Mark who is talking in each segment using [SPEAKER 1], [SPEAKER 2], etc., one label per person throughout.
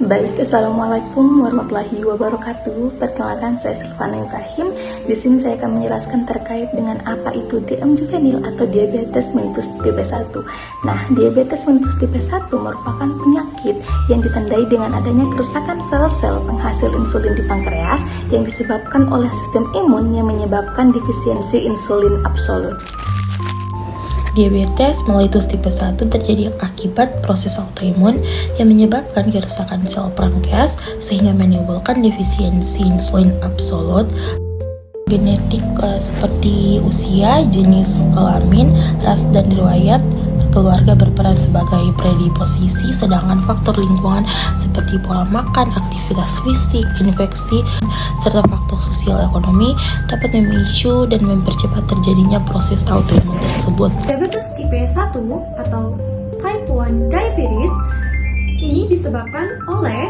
[SPEAKER 1] Baik, Assalamualaikum warahmatullahi wabarakatuh. Perkenalkan, saya Silvana Ibrahim. Di sini saya akan menjelaskan terkait dengan apa itu DM juvenil atau diabetes mellitus tipe 1. Nah, diabetes mellitus tipe 1 merupakan penyakit yang ditandai dengan adanya kerusakan sel-sel penghasil insulin di pankreas yang disebabkan oleh sistem imun yang menyebabkan defisiensi insulin absolut.
[SPEAKER 2] Diabetes mellitus tipe 1 terjadi akibat proses autoimun yang menyebabkan kerusakan sel pankreas sehingga menimbulkan defisiensi insulin absolut. Genetik seperti usia, jenis kelamin, ras, dan riwayat keluarga berperan sebagai predisposisi, sedangkan faktor lingkungan seperti pola makan, aktivitas fisik, infeksi, serta faktor sosial ekonomi dapat memicu dan mempercepat terjadinya proses autoimun tersebut.
[SPEAKER 3] Diabetes tipe 1 atau type 1 diabetes ini disebabkan oleh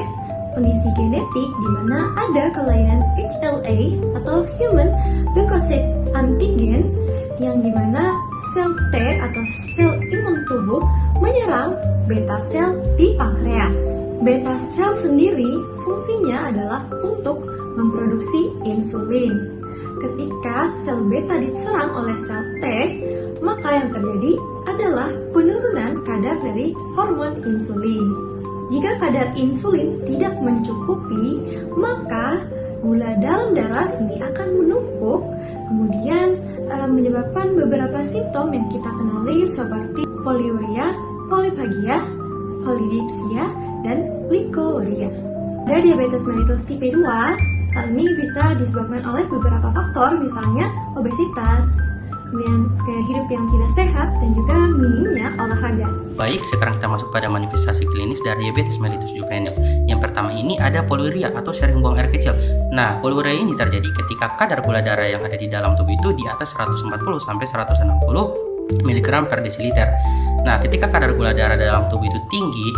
[SPEAKER 3] kondisi genetik di mana ada kelainan HLA atau Human Leukocyte Antigen yang dimana sel T atau sel imun tubuh menyerang beta sel di pankreas. Beta sel sendiri fungsinya adalah untuk memproduksi insulin. Ketika sel beta diserang oleh sel T, maka yang terjadi adalah penurunan kadar dari hormon insulin. Jika kadar insulin tidak mencukupi, maka gula dalam darah ini akan menumpuk, kemudian menyebabkan beberapa simptom yang kita kenali seperti poliuria, poliphagia, polidipsia, dan glikouria. Pada diabetes mellitus tipe 2, hal ini bisa disebabkan oleh beberapa faktor, misalnya obesitas, kemudian gaya hidup yang tidak sehat, dan juga minimnya olahraga.
[SPEAKER 4] Baik, sekarang kita masuk pada manifestasi klinis dari diabetes mellitus juvenil. Yang pertama ini ada poliuria atau sering buang air kecil. Nah, poliuria ini terjadi ketika kadar gula darah yang ada di dalam tubuh itu di atas 140 sampai 160 mg per desiliter. Nah, ketika kadar gula darah dalam tubuh itu tinggi,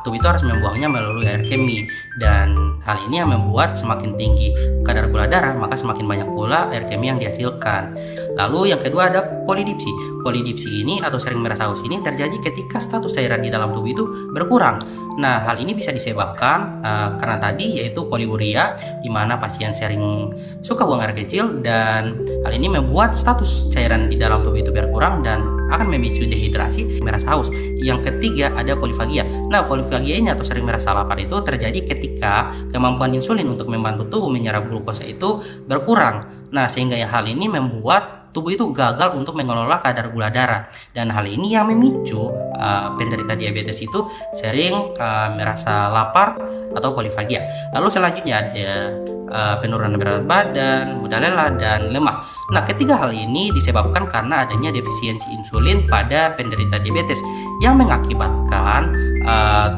[SPEAKER 4] tubuh itu harus membuangnya melalui air kemih, dan hal ini yang membuat semakin tinggi kadar gula darah, maka semakin banyak pula air kemih yang dihasilkan. Lalu yang kedua ada polidipsi. Polidipsi ini atau sering merasa haus ini terjadi ketika status cairan di dalam tubuh itu berkurang. Nah, hal ini bisa disebabkan karena tadi yaitu poliuria, di mana pasien sering suka buang air kecil, dan hal ini membuat status cairan di dalam tubuh itu berkurang dan akan memicu dehidrasi, merasa haus. Yang ketiga ada poliphagia. Nah, poliphagia ini atau sering merasa lapar itu terjadi ketika kemampuan insulin untuk membantu tubuh menyerap glukosa itu berkurang. Nah, sehingga hal ini membuat tubuh itu gagal untuk mengelola kadar gula darah, dan hal ini yang memicu penderita diabetes itu sering merasa lapar atau polifagia. Lalu selanjutnya ada penurunan berat badan, mudah lelah, dan lemah. Nah, ketiga hal ini disebabkan karena adanya defisiensi insulin pada penderita diabetes yang mengakibatkan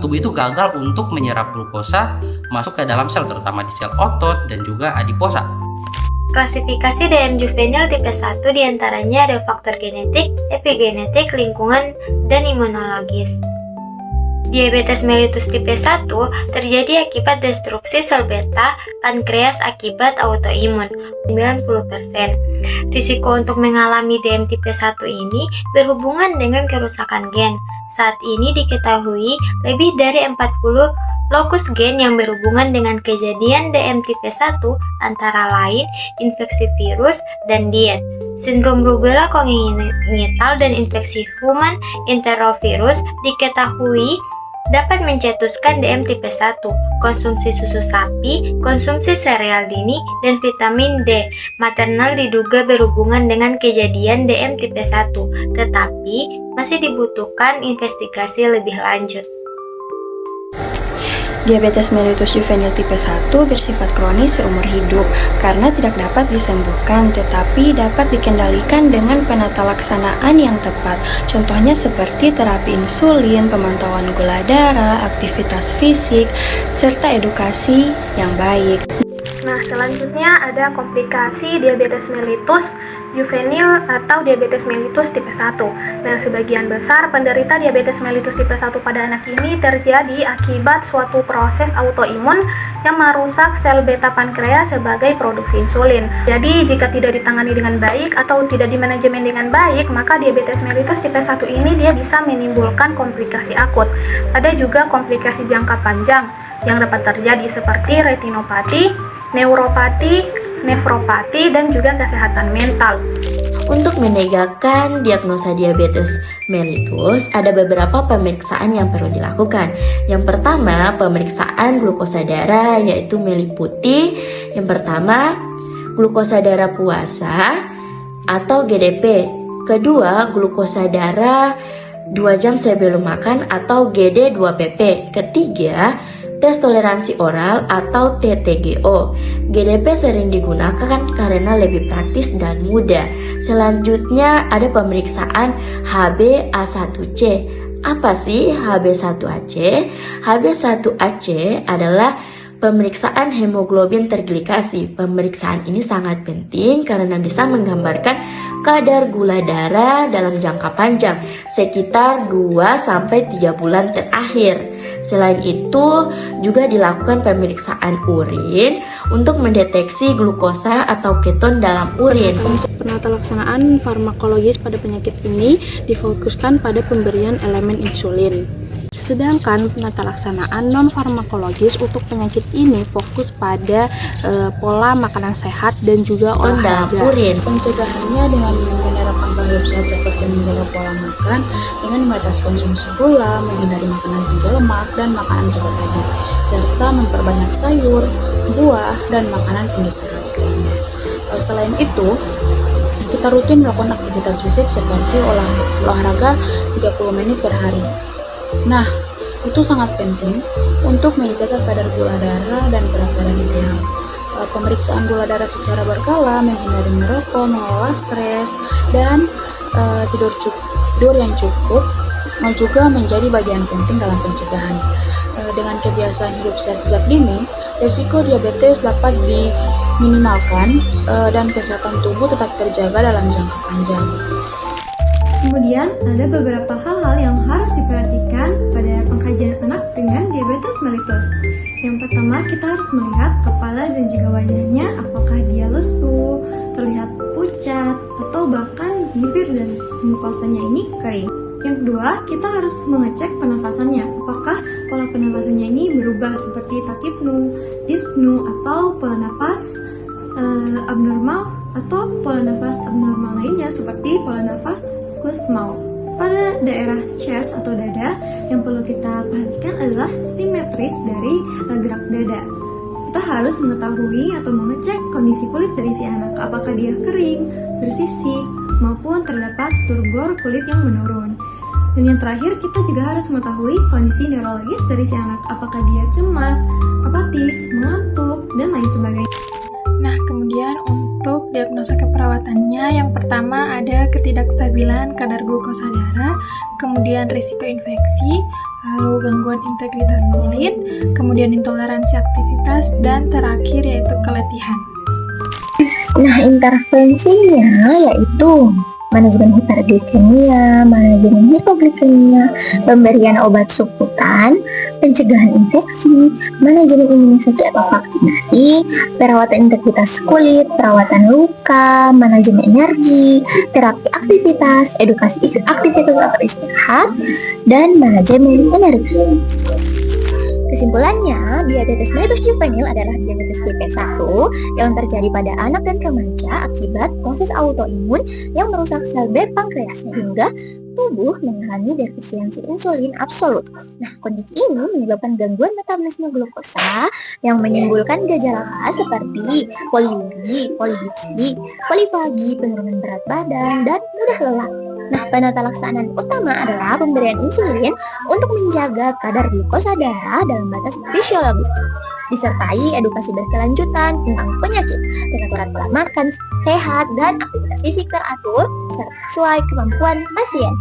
[SPEAKER 4] tubuh itu gagal untuk menyerap glukosa masuk ke dalam sel, terutama di sel otot dan juga adiposa.
[SPEAKER 5] Klasifikasi DM juvenil tipe 1 diantaranya ada faktor genetik, epigenetik, lingkungan, dan imunologis. Diabetes mellitus tipe 1 terjadi akibat destruksi sel beta pankreas akibat autoimun 90%. Risiko untuk mengalami DM tipe 1 ini berhubungan dengan kerusakan gen. Saat ini diketahui lebih dari 40 lokus gen yang berhubungan dengan kejadian DM tipe 1 antara lain infeksi virus dan diet, sindrom rubella kongenital, dan infeksi human enterovirus diketahui dapat mencetuskan DM tipe 1. Konsumsi susu sapi, konsumsi sereal dini, dan vitamin D maternal diduga berhubungan dengan kejadian DM tipe 1, tetapi masih dibutuhkan investigasi lebih lanjut.
[SPEAKER 6] Diabetes mellitus juvenil tipe 1 bersifat kronis seumur hidup karena tidak dapat disembuhkan tetapi dapat dikendalikan dengan penata laksanaan yang tepat. Contohnya seperti terapi insulin, pemantauan gula darah, aktivitas fisik, serta edukasi yang baik.
[SPEAKER 7] Nah, selanjutnya ada komplikasi diabetes mellitus juvenil atau diabetes mellitus tipe 1. Nah, sebagian besar penderita diabetes mellitus tipe 1 pada anak ini terjadi akibat suatu proses autoimun yang merusak sel beta pankreas sebagai produksi insulin. Jadi, jika tidak ditangani dengan baik atau tidak dimanajemen dengan baik, maka diabetes mellitus tipe 1 ini dia bisa menimbulkan komplikasi akut. Ada juga komplikasi jangka panjang, yang dapat terjadi seperti retinopati, neuropati, nefropati, dan juga kesehatan mental.
[SPEAKER 2] Untuk menegakkan diagnosa diabetes mellitus, ada beberapa pemeriksaan yang perlu dilakukan. Yang pertama, pemeriksaan glukosa darah yaitu meliputi yang pertama, glukosa darah puasa atau GDP. Kedua, glukosa darah 2 jam sebelum makan atau GD2PP. Ketiga, tes toleransi oral atau TTGO. GDP sering digunakan karena lebih praktis dan mudah. Selanjutnya ada pemeriksaan HbA1c. Apa sih HbA1c? HbA1c adalah pemeriksaan hemoglobin terglikasi. Pemeriksaan ini sangat penting karena bisa menggambarkan kadar gula darah dalam jangka panjang, sekitar 2-3 bulan terakhir. Selain itu, juga dilakukan pemeriksaan urin untuk mendeteksi glukosa atau keton dalam urin.
[SPEAKER 8] Penata laksanaan farmakologis pada penyakit ini difokuskan pada pemberian elemen insulin. Sedangkan penata laksanaan non-farmakologis untuk penyakit ini fokus pada pola makanan sehat dan juga olahraga.
[SPEAKER 9] Pencegahannya dengan menerapkan pola hidup sehat seperti menjaga pola makan dengan membatasi konsumsi gula, menghindari makanan tinggi lemak dan makanan cepat saji, serta memperbanyak sayur, buah, dan makanan tinggi serat lainnya. Selain itu, kita rutin melakukan aktivitas fisik seperti olahraga 30 menit per hari. Nah, itu sangat penting untuk menjaga kadar gula darah dan berat badan ideal. Pemeriksaan gula darah secara berkala, menghindari merokok, mengelola stres, dan tidur yang cukup juga menjadi bagian penting dalam pencegahan. Dengan kebiasaan hidup sehat sejak dini, risiko diabetes dapat diminimalkan dan kesehatan tubuh tetap terjaga dalam jangka panjang.
[SPEAKER 3] Kemudian, ada beberapa hal-hal yang harus diperhatikan pada pengkajian anak dengan diabetes mellitus. Yang pertama, kita harus melihat kepala dan juga wajahnya, apakah dia lesu, terlihat pucat, atau bahkan bibir dan mukosanya ini kering. Yang kedua, kita harus mengecek pernafasannya, apakah pola pernafasannya ini berubah seperti takipnu, dyspnu, atau pola nafas abnormal, atau pola nafas abnormal lainnya seperti pola nafas Kussmaul. Pada daerah chest atau dada, yang perlu kita perhatikan adalah simetris dari gerak dada. Kita harus mengetahui atau mengecek kondisi kulit dari si anak, apakah dia kering, bersisik, maupun terdapat turgor kulit yang menurun. Dan yang terakhir, kita juga harus mengetahui kondisi neurologis dari si anak, apakah dia cemas, apatis, mengantuk, dan lain sebagainya.
[SPEAKER 7] Nah, kemudian untuk diagnosa keperawatannya, yang pertama ada ketidakstabilan kadar glukosa darah, kemudian risiko infeksi, lalu gangguan integritas kulit, kemudian intoleransi aktivitas, dan terakhir yaitu keletihan.
[SPEAKER 10] Nah, intervensinya yaitu manajemen hiperglikemia, manajemen hipoglikemia, pemberian obat subkutan, pencegahan infeksi, manajemen imunisasi atau vaksinasi, perawatan integritas kulit, perawatan luka, manajemen energi, terapi aktivitas, edukasi aktivitas atau istirahat, dan manajemen energi. Kesimpulannya, diabetes mellitus juvenil adalah diabetes tipe 1 yang terjadi pada anak dan remaja akibat proses autoimun yang merusak sel beta pankreas sehingga tubuh mengalami defisiensi insulin absolut. Nah, kondisi ini menyebabkan gangguan metabolisme glukosa yang menimbulkan gejala khas seperti poliuri, polidipsi, polifagi, penurunan berat badan, dan mudah lelah. Nah, penata laksanaan utama adalah pemberian insulin untuk menjaga kadar glukosa darah dalam batas fisiologis, disertai edukasi berkelanjutan tentang penyakit, pengaturan pola makan sehat, dan aktivitas fisik teratur sesuai kemampuan pasien.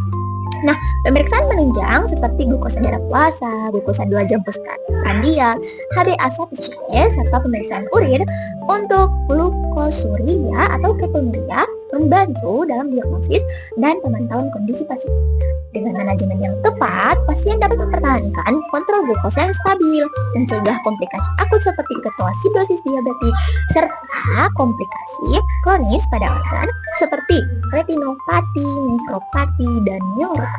[SPEAKER 10] Nah, pemeriksaan menunjang seperti glukosa darah puasa, glukosa 2 jam postprandial, HbA1c, serta pemeriksaan urin untuk glukosuria atau ketonuria membantu dalam diagnosis dan pemantauan kondisi pasien. Dengan manajemen yang tepat, pasien dapat mempertahankan kontrol glukosa yang stabil, mencegah komplikasi akut seperti ketoasidosis diabetik, serta komplikasi kronis pada organ seperti retinopati, nefropati, dan neuropati.